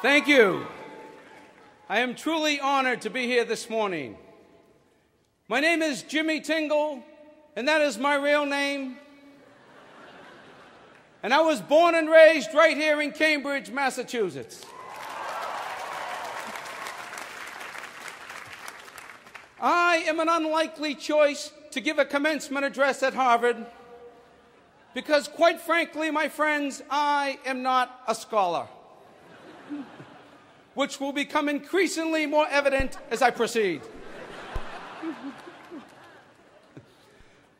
Thank you. I am truly honored to be here this morning. My name is Jimmy Tingle, and that is my real name. And I was born and raised right here in Cambridge, Massachusetts. I am an unlikely choice to give a commencement address at Harvard because, quite frankly, my friends, I am not a scholar, which will become increasingly more evident as I proceed.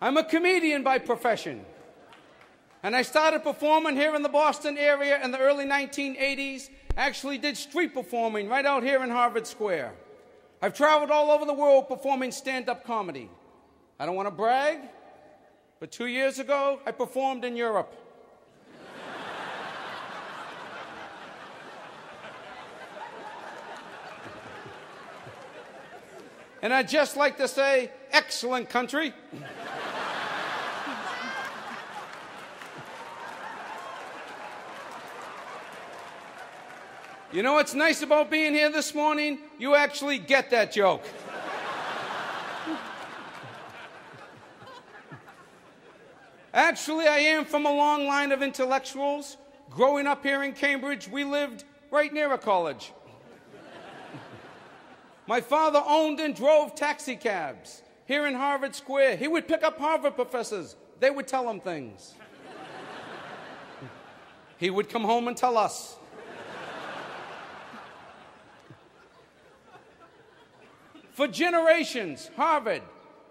I'm a comedian by profession, and I started performing here in the Boston area in the early 1980s. I actually did street performing right out here in Harvard Square. I've traveled all over the world performing stand-up comedy. I don't want to brag, but 2 years ago, I performed in Europe. And I'd just like to say, excellent country. You know what's nice about being here this morning? You actually get that joke. Actually, I am from a long line of intellectuals. Growing up here in Cambridge, we lived right near a college. My father owned and drove taxi cabs here in Harvard Square. He would pick up Harvard professors. They would tell him things. He would come home and tell us. For generations, Harvard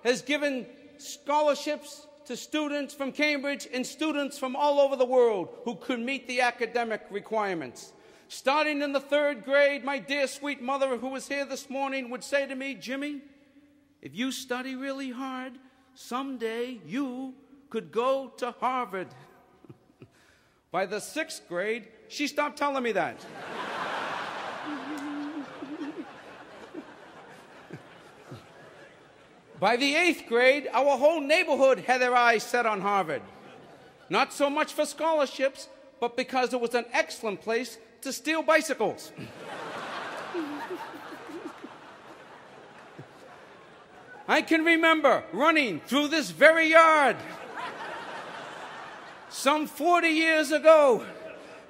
has given scholarships to students from Cambridge and students from all over the world who could meet the academic requirements. Starting in the 3rd grade, my dear sweet mother, who was here this morning, would say to me, Jimmy, if you study really hard, someday you could go to Harvard. By the 6th grade, she stopped telling me that. By the 8th grade, our whole neighborhood had their eyes set on Harvard. Not so much for scholarships, but because it was an excellent place to steal bicycles. I can remember running through this very yard some 40 years ago,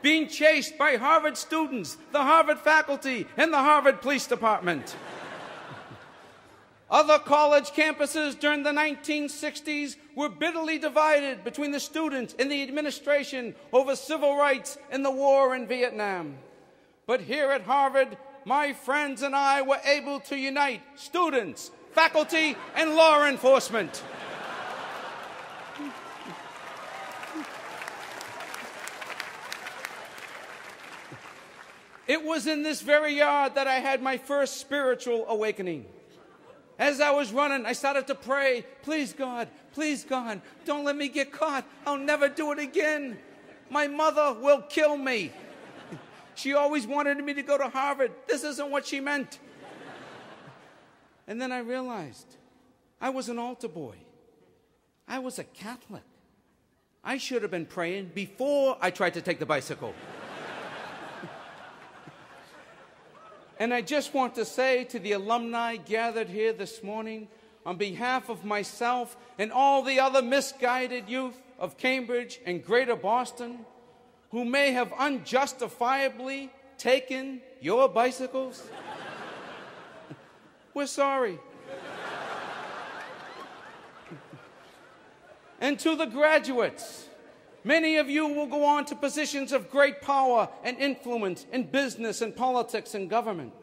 being chased by Harvard students, the Harvard faculty, and the Harvard Police Department. Other college campuses during the 1960s were bitterly divided between the students and the administration over civil rights and the war in Vietnam. But here at Harvard, my friends and I were able to unite students, faculty, and law enforcement. It was in this very yard that I had my first spiritual awakening. As I was running, I started to pray, please God, don't let me get caught. I'll never do it again. My mother will kill me. She always wanted me to go to Harvard. This isn't what she meant. And then I realized I was an altar boy. I was a Catholic. I should have been praying before I tried to take the bicycle. And I just want to say to the alumni gathered here this morning, on behalf of myself and all the other misguided youth of Cambridge and Greater Boston, who may have unjustifiably taken your bicycles, we're sorry. And to the graduates, many of you will go on to positions of great power and influence in business and politics and government.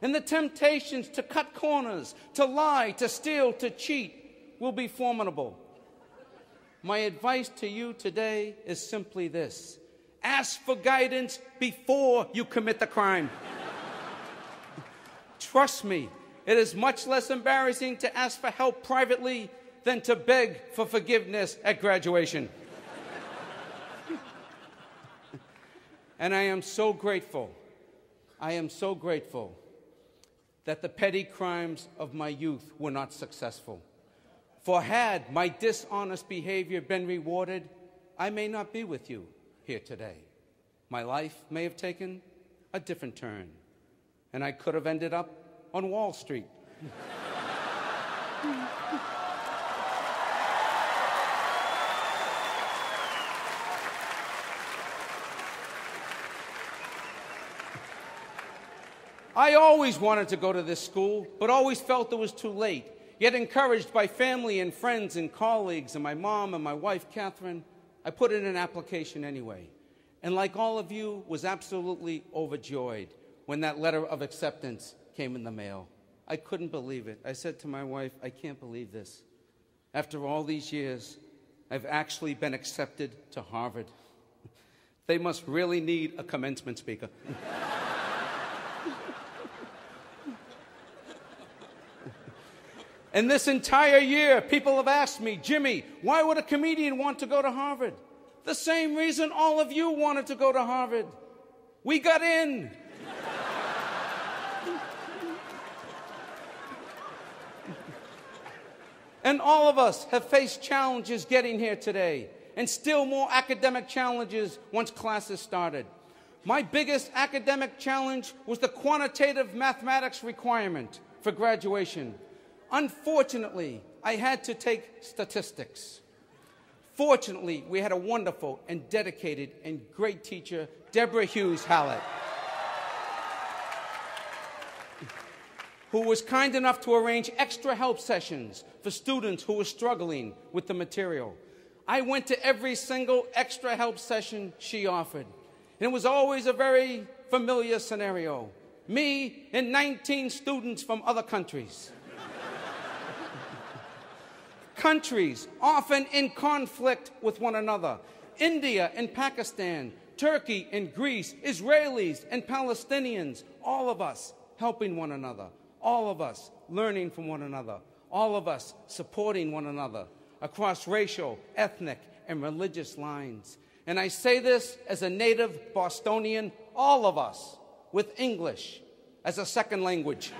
And the temptations to cut corners, to lie, to steal, to cheat will be formidable. My advice to you today is simply this. Ask for guidance before you commit the crime. Trust me, it is much less embarrassing to ask for help privately than to beg for forgiveness at graduation. And I am so grateful that the petty crimes of my youth were not successful. For had my dishonest behavior been rewarded, I may not be with you here today. My life may have taken a different turn, and I could have ended up on Wall Street. I always wanted to go to this school, but always felt it was too late. Yet encouraged by family and friends and colleagues and my mom and my wife, Catherine, I put in an application anyway. And like all of you, was absolutely overjoyed when that letter of acceptance came in the mail. I couldn't believe it. I said to my wife, I can't believe this. After all these years, I've actually been accepted to Harvard. They must really need a commencement speaker. And this entire year, people have asked me, Jimmy, why would a comedian want to go to Harvard? The same reason all of you wanted to go to Harvard. We got in. And all of us have faced challenges getting here today, and still more academic challenges once classes started. My biggest academic challenge was the quantitative mathematics requirement for graduation. Unfortunately, I had to take statistics. Fortunately, we had a wonderful and dedicated and great teacher, Deborah Hughes Hallett, who was kind enough to arrange extra help sessions for students who were struggling with the material. I went to every single extra help session she offered, and it was always a very familiar scenario. Me and 19 students from other countries. Countries often in conflict with one another. India and Pakistan, Turkey and Greece, Israelis and Palestinians, all of us helping one another, all of us learning from one another, all of us supporting one another across racial, ethnic, and religious lines. And I say this as a native Bostonian, all of us with English as a second language.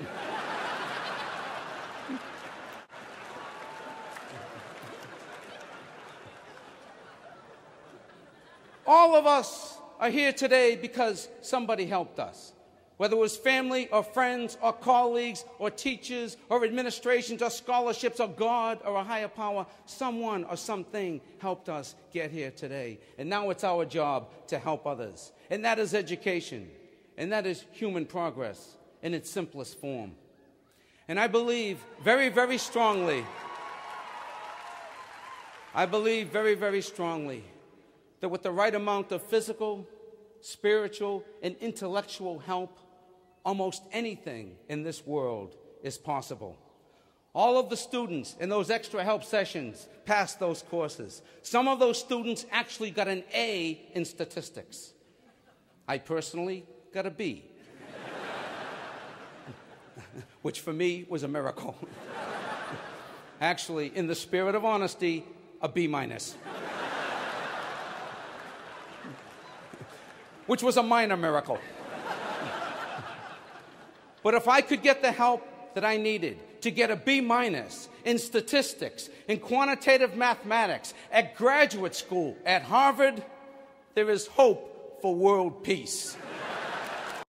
All of us are here today because somebody helped us. Whether it was family or friends or colleagues or teachers or administrations or scholarships or God or a higher power, someone or something helped us get here today. And now it's our job to help others. And that is education. And that is human progress in its simplest form. And I believe very, very strongly, that with the right amount of physical, spiritual, and intellectual help, almost anything in this world is possible. All of the students in those extra help sessions passed those courses. Some of those students actually got an A in statistics. I personally got a B, which for me was a miracle. Actually, in the spirit of honesty, a B minus. Which was a minor miracle. But if I could get the help that I needed to get a B minus in statistics, in quantitative mathematics, at graduate school, at Harvard, there is hope for world peace.